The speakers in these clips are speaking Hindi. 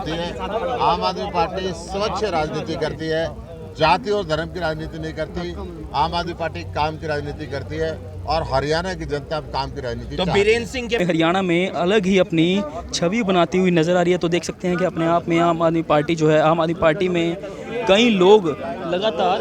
आम आदमी पार्टी स्वच्छ राजनीति करती है, जाति और धर्म की राजनीति नहीं करती। आम आदमी पार्टी काम की राजनीति करती है और हरियाणा की जनता अब काम की राजनीति तो बीरेंद्र सिंह के हरियाणा में अलग ही अपनी छवि बनाती हुई नजर आ रही है। तो देख सकते हैं कि अपने आप में आम आदमी पार्टी जो है, आम आदमी पार्टी में कई लोग लगातार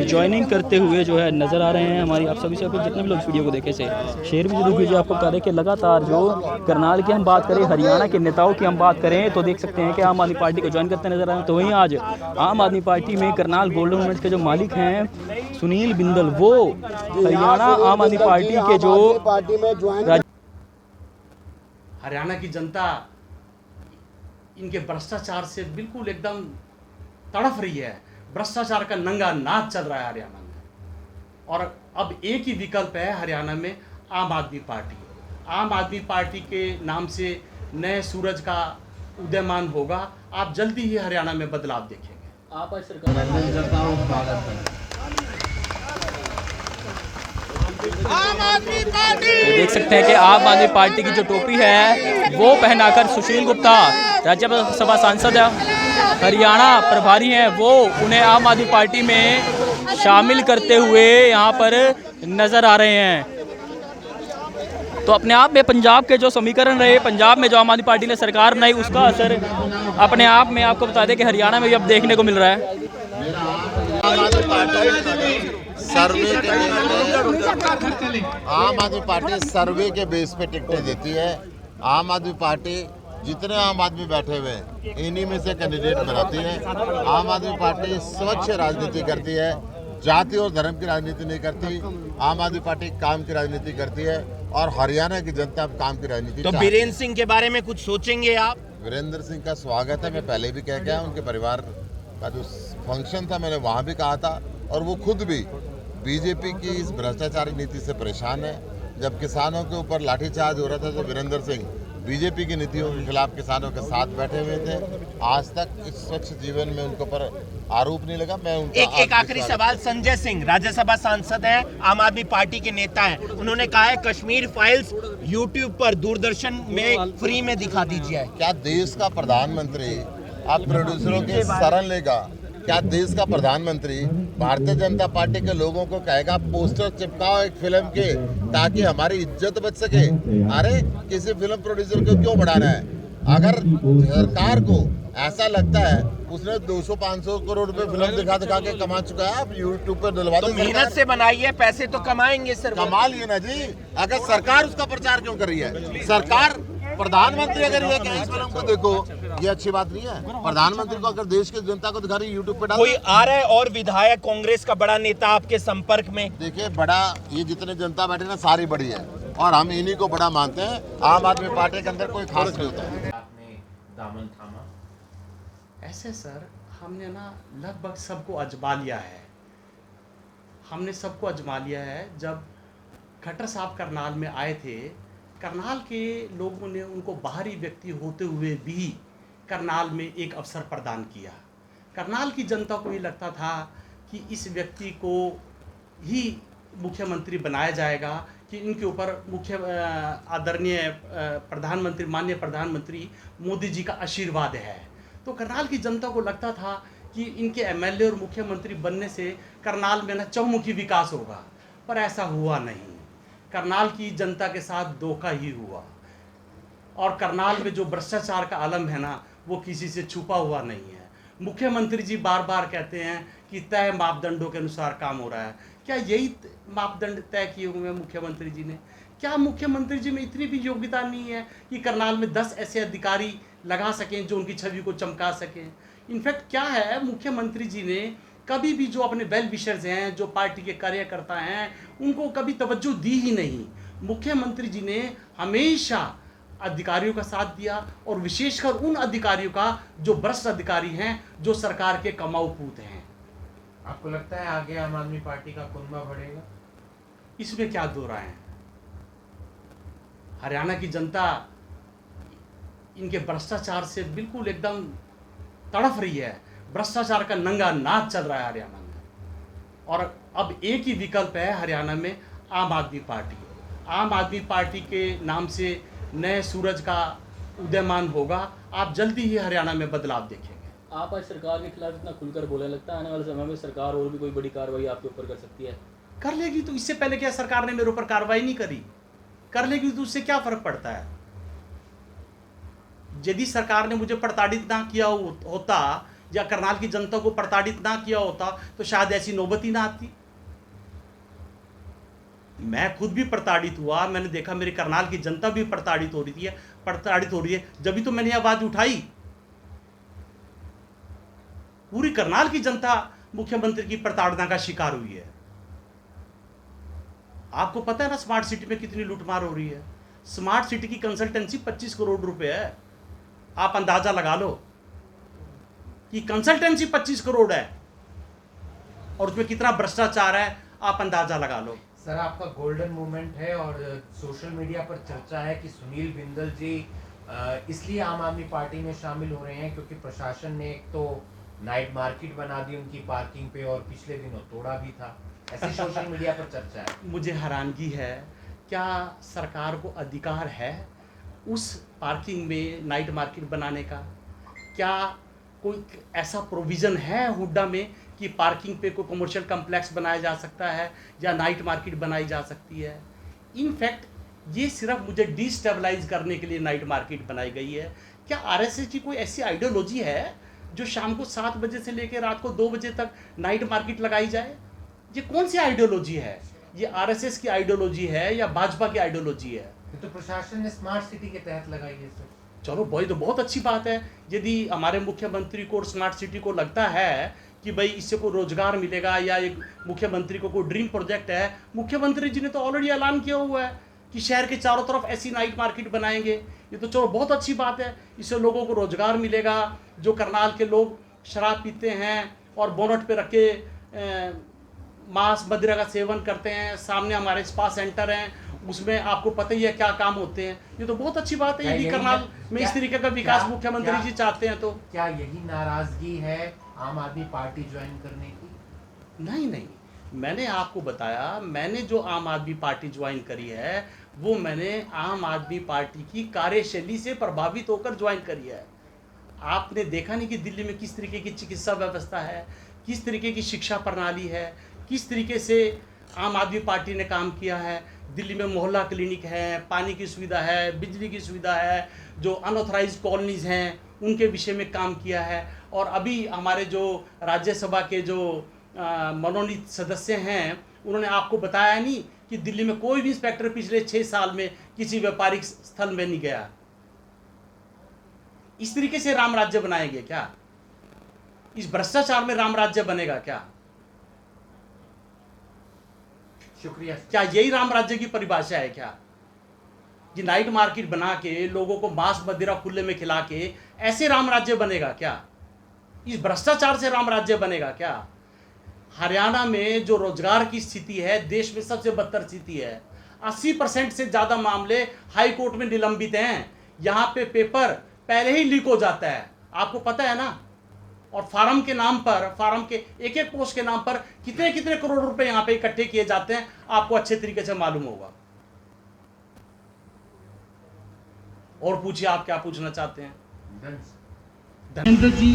ज्वाइनिंग करते हुए जो है नज़र आ रहे हैं। हमारी आप सभी से जितने भी लोग वीडियो को देखे से शेयर भी जरूर कीजिए। आपको बता दें कि लगातार जो करनाल की हम बात करें, हरियाणा के नेताओं की हम बात करें, तो देख सकते हैं कि आम आदमी पार्टी को ज्वाइन करते नजर आ रहे हैं। तो वहीं आज आम आदमी पार्टी में करनाल गोल्डन मोमेंट्स के जो मालिक हैं सुनील बिंदल, वो हरियाणा आम आदमी पार्टी के जो हरियाणा की जनता इनके भ्रष्टाचार से बिल्कुल एकदम तड़फ रही है। भ्रष्टाचार का नंगा नाच चल रहा है हरियाणा में, और अब एक ही विकल्प है हरियाणा में, आम आदमी पार्टी। आम आदमी पार्टी के नाम से नए सूरज का उदयमान होगा। आप जल्दी ही हरियाणा में बदलाव देखेंगे। आप सरकार तो देख सकते हैं कि आम आदमी पार्टी की जो टोपी है वो पहनाकर सुशील गुप्ता, राज्यसभा सांसद हरियाणा प्रभारी हैं, वो उन्हें आम आदमी पार्टी में शामिल करते हुए यहाँ पर नजर आ रहे हैं। तो अपने आप में पंजाब के जो समीकरण रहे, पंजाब में जो आम आदमी पार्टी ने सरकार बनाई, उसका असर अपने आप में आपको बता दें कि हरियाणा में भी अब देखने को मिल रहा है। आम आदमी पार्टी सर्वे के बेस पे टिकटें देती है। आम आदमी पार्टी जितने आम आदमी बैठे हुए हैं इन्हीं में से कैंडिडेट बनाती है। आम आदमी पार्टी स्वच्छ राजनीति करती है, जाति और धर्म की राजनीति नहीं करती। आम आदमी पार्टी काम की राजनीति करती है और हरियाणा की जनता अब काम की राजनीति। तो बीरेंद्र सिंह के बारे में कुछ सोचेंगे आप? वीरेंद्र सिंह का स्वागत है। मैं पहले भी कह गया, उनके परिवार का जो फंक्शन था मैंने वहाँ भी कहा था, और वो खुद भी बीजेपी की इस भ्रष्टाचारी नीति से परेशान है। जब किसानों के ऊपर लाठीचार्ज हो रहा था तो वीरेंद्र सिंह बीजेपी की नीतियों के खिलाफ किसानों के साथ बैठे हुए थे। आज तक इस स्वच्छ जीवन में उनके ऊपर आरोप नहीं लगा। मैं उनका एक आखिरी सवाल, संजय सिंह राज्यसभा सांसद हैं, आम आदमी पार्टी के नेता हैं, उन्होंने कहा है कश्मीर फाइल्स यूट्यूब पर दूरदर्शन में फ्री में दिखा दीजिए। क्या देश का प्रधानमंत्री अब प्रोड्यूसरों के शरण लेगा? क्या देश का प्रधानमंत्री भारतीय जनता पार्टी के लोगों को कहेगा पोस्टर चिपकाओ एक फिल्म के ताकि हमारी इज्जत बच सके? अरे किसी फिल्म प्रोड्यूसर को क्यों बढ़ाना है? अगर सरकार को ऐसा लगता है, उसने 200-500 करोड़ रुपए फिल्म दिखा के कमा चुका है, आप यूट्यूब पर डलवा दो। तो मेहनत से बनाइए, पैसे तो कमाएंगे सर। कमा लिए ना जी। अगर सरकार उसका प्रचार क्यों कर रही है? सरकार प्रधानमंत्री अगर ये इस फिल्म को देखो, ये अच्छी बात नहीं है। प्रधानमंत्री को अगर देश की जनता को दिखा रही है यूट्यूब पे डाल। कोई आ रहा है और विधायक कांग्रेस का बड़ा नेता आपके संपर्क में? देखिए, बड़ा ये जितने जनता बैठे ना सारी बड़ी है और हम इन्हीं को बड़ा मानते हैं। आम आदमी पार्टी के अंदर कोई खास नहीं होता है। आपने दामन थामा ऐसे सर हमने ना लगभग सबको आजमा लिया है। हमने सबको आजमा लिया है। जब खट्टर साहब करनाल में आए थे, करनाल के लोगों ने उनको बाहरी व्यक्ति होते हुए भी करनाल में एक अवसर प्रदान किया। करनाल की जनता को ये लगता था कि इस व्यक्ति को ही मुख्यमंत्री बनाया जाएगा, कि इनके ऊपर आदरणीय प्रधानमंत्री, माननीय प्रधानमंत्री मोदी जी का आशीर्वाद है। तो करनाल की जनता को लगता था कि इनके एमएलए और मुख्यमंत्री बनने से करनाल में ना चहुमुखी विकास होगा, पर ऐसा हुआ नहीं। करनाल की जनता के साथ धोखा ही हुआ, और करनाल में जो भ्रष्टाचार का आलम है ना, वो किसी से छुपा हुआ नहीं है। मुख्यमंत्री जी बार बार कहते हैं कि तय मापदंडों के अनुसार काम हो रहा है। क्या यही मापदंड तय किए हुए हैं मुख्यमंत्री जी ने? क्या मुख्यमंत्री जी में इतनी भी योग्यता नहीं है कि करनाल में 10 ऐसे अधिकारी लगा सकें जो उनकी छवि को चमका सकें? इनफैक्ट क्या है, मुख्यमंत्री जी ने कभी भी जो अपने वेल विशर्स हैं, जो पार्टी के कार्यकर्ता हैं, उनको कभी तवज्जो दी ही नहीं। मुख्यमंत्री जी ने हमेशा अधिकारियों का साथ दिया, और विशेषकर उन अधिकारियों का जो भ्रष्ट अधिकारी हैं, जो सरकार के कमाऊ पूत हैं। आपको लगता है आगे आम आदमी पार्टी का कुनबा बढ़ेगा? इसमें क्या दो राय हैं? हरियाणा की जनता इनके भ्रष्टाचार से बिल्कुल एकदम तड़फ रही है। भ्रष्टाचार का नंगा नाच चल रहा है हरियाणा में, और अब एक ही विकल्प है हरियाणा में, आम आदमी पार्टी। आम आदमी पार्टी के नाम से नए सूरज का उदयमान होगा, आप जल्दी ही हरियाणा में बदलाव देखेंगे। आप आज सरकार के खिलाफ इतना खुलकर बोलने लगता है, आने वाले समय में सरकार और भी कोई बड़ी कार्रवाई आपके ऊपर कर सकती है? कर लेगी, तो इससे पहले क्या सरकार ने मेरे ऊपर कार्रवाई नहीं करी? कर लेगी तो उससे क्या फर्क पड़ता है? यदि सरकार ने मुझे प्रताड़ित ना किया होता या करनाल की जनता को प्रताड़ित ना किया होता तो शायद ऐसी नौबत ही ना आती। मैं खुद भी प्रताड़ित हुआ, मैंने देखा मेरी करनाल की जनता भी प्रताड़ित हो रही है, जब भी तो मैंने आवाज उठाई। पूरी करनाल की जनता मुख्यमंत्री की प्रताड़ना का शिकार हुई है। आपको पता है ना स्मार्ट सिटी में कितनी लूटमार हो रही है? स्मार्ट सिटी की कंसल्टेंसी 25 करोड़ रुपए है। आप अंदाजा लगा लो कि कंसल्टेंसी 25 करोड़ है और उसमें कितना भ्रष्टाचार है, आप अंदाजा लगा लो। सर, आपका गोल्डन मोमेंट है और सोशल मीडिया पर चर्चा है कि सुनील बिंदल जी इसलिए आम आदमी पार्टी में शामिल हो रहे हैं क्योंकि प्रशासन ने एक तो नाइट मार्केट बना दी उनकी पार्किंग पे और पिछले दिनों तोड़ा भी था, ऐसी सोशल मीडिया पर चर्चा है। मुझे हैरानगी है, क्या सरकार को अधिकार है उस पार्किंग में नाइट मार्केट बनाने का? क्या कोई ऐसा प्रोविज़न है हुड्डा में कि पार्किंग पे कोई कमर्शियल कम्प्लेक्स बनाया जा सकता है या नाइट मार्केट बनाई जा सकती है? इनफैक्ट ये सिर्फ मुझे डिस्टेबलाइज करने के लिए नाइट मार्केट बनाई गई है। क्या आरएसएस की कोई ऐसी आइडियोलॉजी है जो शाम को 7 बजे से लेकर रात को 2 बजे तक नाइट मार्केट लगाई जाए? ये कौन सी आइडियोलॉजी है? ये आरएसएस की आइडियोलॉजी है या भाजपा की आइडियोलॉजी है? तो प्रशासन ने स्मार्ट सिटी के तहत लगाई है सर। चलो भाई, तो बहुत अच्छी बात है। यदि हमारे मुख्यमंत्री को और स्मार्ट सिटी को लगता है कि भाई इससे कोई रोजगार मिलेगा या एक मुख्यमंत्री को कोई ड्रीम प्रोजेक्ट है, मुख्यमंत्री जी ने तो ऑलरेडी ऐलान किया हुआ है कि शहर के चारों तरफ ऐसी नाइट मार्केट बनाएंगे। ये तो चलो बहुत अच्छी बात है, इससे लोगों को रोजगार मिलेगा। जो करनाल के लोग शराब पीते हैं और बोनट पे रख के मांस मदिरा का सेवन करते हैं, सामने हमारे स्पा सेंटर हैं, उसमें आपको पता ही है क्या काम होते हैं। ये तो बहुत अच्छी बात है। यदि करनाल में इस तरीके का विकास मुख्यमंत्री जी चाहते हैं तो क्या यही नाराजगी है आम आदमी पार्टी ज्वाइन करने की? नहीं, मैंने आपको बताया, मैंने जो आम आदमी पार्टी ज्वाइन करी है वो मैंने आम आदमी पार्टी की कार्यशैली से प्रभावित होकर ज्वाइन करी है। आपने देखा नहीं कि दिल्ली में किस तरीके की चिकित्सा व्यवस्था है, किस तरीके की शिक्षा प्रणाली है, किस तरीके से आम आदमी पार्टी ने काम किया है। दिल्ली में मोहल्ला क्लिनिक है, पानी की सुविधा है, बिजली की सुविधा है, जो अनऑथराइज्ड कॉलोनीज हैं उनके विषय में काम किया है। और अभी हमारे जो राज्यसभा के जो मनोनीत सदस्य हैं उन्होंने आपको बताया नहीं कि दिल्ली में कोई भी इंस्पेक्टर पिछले 6 साल में किसी व्यापारिक स्थल में नहीं गया। इस तरीके से राम राज्य बनाएंगे क्या? इस भ्रष्टाचार में राम राज्य बनेगा क्या? शुक्रिया। क्या यही राम राज्य की परिभाषा है क्या? ये नाइट मार्केट बना के लोगों को मांस मदिरा खुले में खिला के ऐसे राम राज्य बनेगा क्या? इस भ्रष्टाचार से राम राज्य बनेगा क्या? हरियाणा में जो रोजगार की स्थिति है देश में सबसे बदतर स्थिति है। 80% से ज़्यादा मामले हाई कोर्ट में निलंबित हैं। यहाँ पे पेपर पहले ही लीक हो जाता है, आपको पता है ना। और फार्म के नाम पर, फार्म के एक पोस्ट के नाम पर कितने कितने करोड़ रुपए यहाँ पे इकट्ठे किए जाते हैं, आपको अच्छे तरीके से मालूम होगा। और पूछिए, आप क्या पूछना चाहते हैं? धर्मेंद्र जी,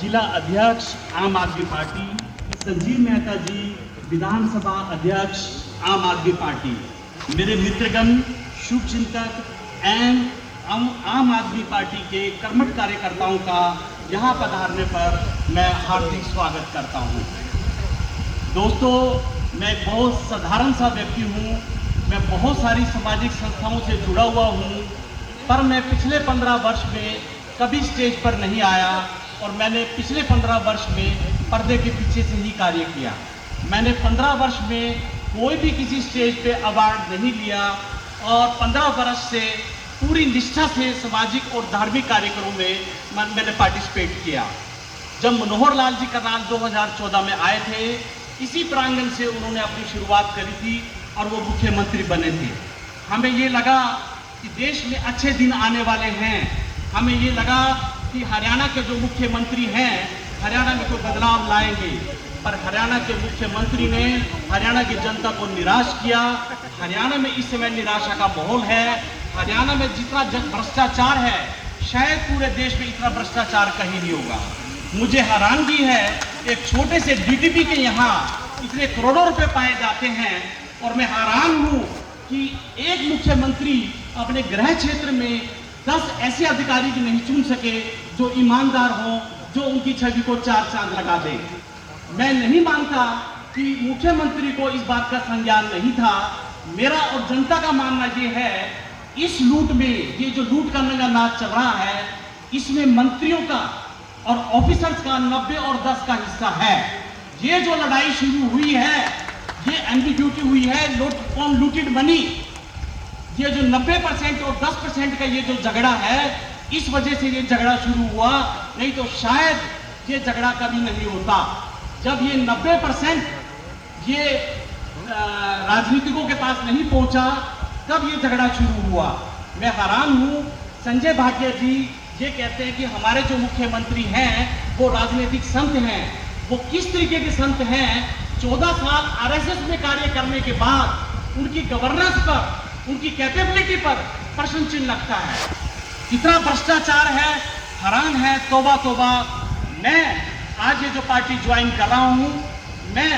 जिला अध्यक्ष आम आदमी पार्टी। संजीव मेहता जी, विधानसभा अध्यक्ष आम आदमी पार्टी। मेरे मित्रगण, शुभचिंतक एवं आम आदमी पार्टी के कर्मठ कार्यकर्ताओं का यहाँ पधारने पर मैं हार्दिक स्वागत करता हूँ। दोस्तों, मैं बहुत साधारण सा व्यक्ति हूँ, मैं बहुत सारी सामाजिक संस्थाओं से जुड़ा हुआ हूँ, पर मैं पिछले 15 वर्ष में कभी स्टेज पर नहीं आया और मैंने पिछले 15 वर्ष में पर्दे के पीछे से ही कार्य किया। मैंने 15 वर्ष में कोई भी किसी स्टेज पे अवार्ड नहीं लिया और 15 वर्ष से पूरी निष्ठा से सामाजिक और धार्मिक कार्यक्रमों में मैंने पार्टिसिपेट किया। जब मनोहर लाल जी करनाल 2014 में आए थे, इसी प्रांगण से उन्होंने अपनी शुरुआत करी थी और वो मुख्यमंत्री बने थे। हमें ये लगा कि देश में अच्छे दिन आने वाले हैं। हमें ये लगा कि हरियाणा के जो मुख्यमंत्री हैं हरियाणा में कोई बदलाव लाएंगे, पर हरियाणा के मुख्यमंत्री ने हरियाणा की जनता को निराश किया। हरियाणा में इस समय निराशा का माहौल है। हरियाणा में जितना भ्रष्टाचार है शायद पूरे देश में इतना भ्रष्टाचार कहीं नहीं होगा। मुझे हैरानगी है एक छोटे से डीटीपी के यहाँ इतने करोड़ों रुपए पाए जाते हैं और मैं हैरान हूँ कि एक मुख्यमंत्री अपने गृह क्षेत्र में 10 ऐसे अधिकारी भी नहीं चुन सके जो ईमानदार हों, जो उनकी छवि को 4 चांद लगा दे। मैं नहीं मानता कि मुख्यमंत्री को इस बात का संज्ञान नहीं था। मेरा और जनता का मानना ये है, इस लूट में, ये जो लूट करने का नाच चल रहा है, इसमें मंत्रियों का और ऑफिसर्स का 90 और 10 का हिस्सा है। ये जो लड़ाई शुरू हुई है, ये एम्बिग्यूटी हुई है, ऑन लूटेड मनी। ये जो 90% और 10% का ये जो झगड़ा है, इस वजह से ये झगड़ा शुरू हुआ, नहीं तो शायद ये झगड़ा कभी नहीं होता। जब ये 90% ये राजनीतिकों के पास नहीं पहुंचा, तब ये झगड़ा शुरू हुआ। मैं हैरान हूं, संजय भाटिया जी ये कहते हैं कि हमारे जो मुख्यमंत्री हैं वो राजनीतिक संत हैं। वो किस तरीके के संत हैं? 14 साल आरएसएस में कार्य करने के बाद उनकी गवर्नेंस पर, उनकी कैपेबिलिटी पर प्रश्न चिन्ह लगता है। इतना भ्रष्टाचार है, हैरान है, तौबा तौबा। मैं आज ये जो पार्टी ज्वाइन कर रहा हूँ, मैं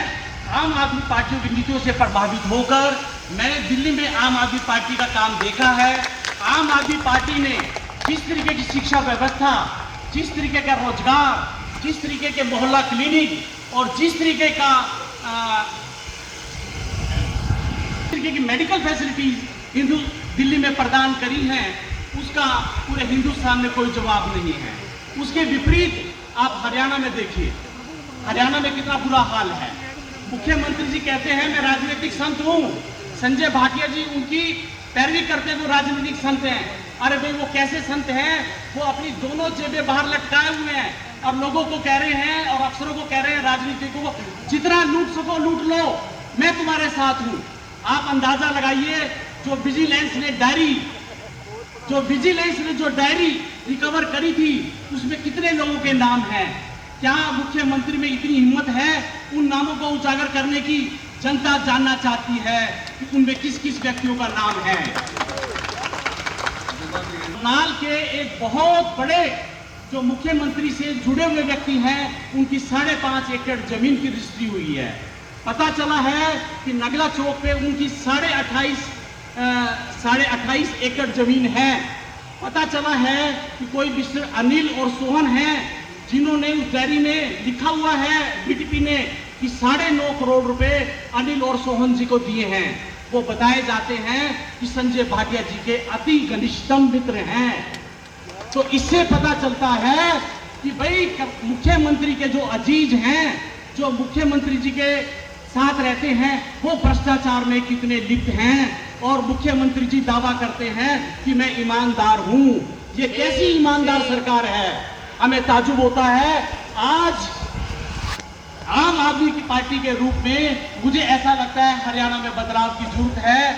आम आदमी पार्टियों की नीतियों से प्रभावित होकर, मैंने दिल्ली में आम आदमी पार्टी का काम देखा है। आम आदमी पार्टी ने जिस तरीके की शिक्षा व्यवस्था, जिस तरीके का रोजगार, जिस तरीके के मोहल्ला क्लिनिक और जिस तरीके का की मेडिकल फैसिलिटीज दिल्ली में प्रदान करी हैं, उसका पूरे हिंदुस्तान में कोई जवाब नहीं है। उसके विपरीत आप हरियाणा में देखिए, हरियाणा में कितना बुरा हाल है। मुख्यमंत्री जी कहते हैं मैं राजनीतिक संत हूं, संजय भाटिया जी उनकी पैरवी करते हैं, वो राजनीतिक संत हैं। अरे भाई वो कैसे संत हैं? वो अपनी दोनों जेबें बाहर लटकाए हुए हैं और लोगों को कह रहे हैं और अफसरों को कह रहे हैं, राजनीतिकों को, जितना लूट सको लूट लो, मैं तुम्हारे साथ हूं। आप अंदाजा लगाइए, जो विजिलेंस ने जो डायरी रिकवर करी थी, उसमें कितने लोगों के नाम हैं? क्या मुख्यमंत्री में इतनी हिम्मत है उन नामों को उजागर करने की? जनता जानना चाहती है कि उनमें किस किस व्यक्तियों का नाम है। नाल के एक बहुत बड़े जो मुख्यमंत्री से जुड़े हुए व्यक्ति हैं, उनकी 5.5 एकड़ जमीन की रजिस्ट्री हुई है। पता चला है कि नगला चौक पे उनकी 28.5 एकड़ जमीन है। पता चला है कि कोई मिस्टर अनिल और सोहन हैं, जिन्होंने उस डायरी में लिखा हुआ है बीटीपी ने कि 9.5 करोड़ रुपए अनिल और सोहन जी को दिए हैं। वो बताए जाते हैं कि संजय भाटिया जी के अति घनिष्ठतम मित्र हैं। तो इससे पता चलता है कि भाई मुख्यमंत्री के जो अजीज हैं, जो मुख्यमंत्री जी के साथ रहते हैं, वो भ्रष्टाचार में कितने लिप्त हैं। और मुख्यमंत्री जी दावा करते हैं कि मैं ईमानदार हूं। ये कैसी ईमानदार सरकार है? हमें ताजुब होता है। आज आम आदमी की पार्टी के रूप में मुझे ऐसा लगता है हरियाणा में बदलाव की जरूरत है।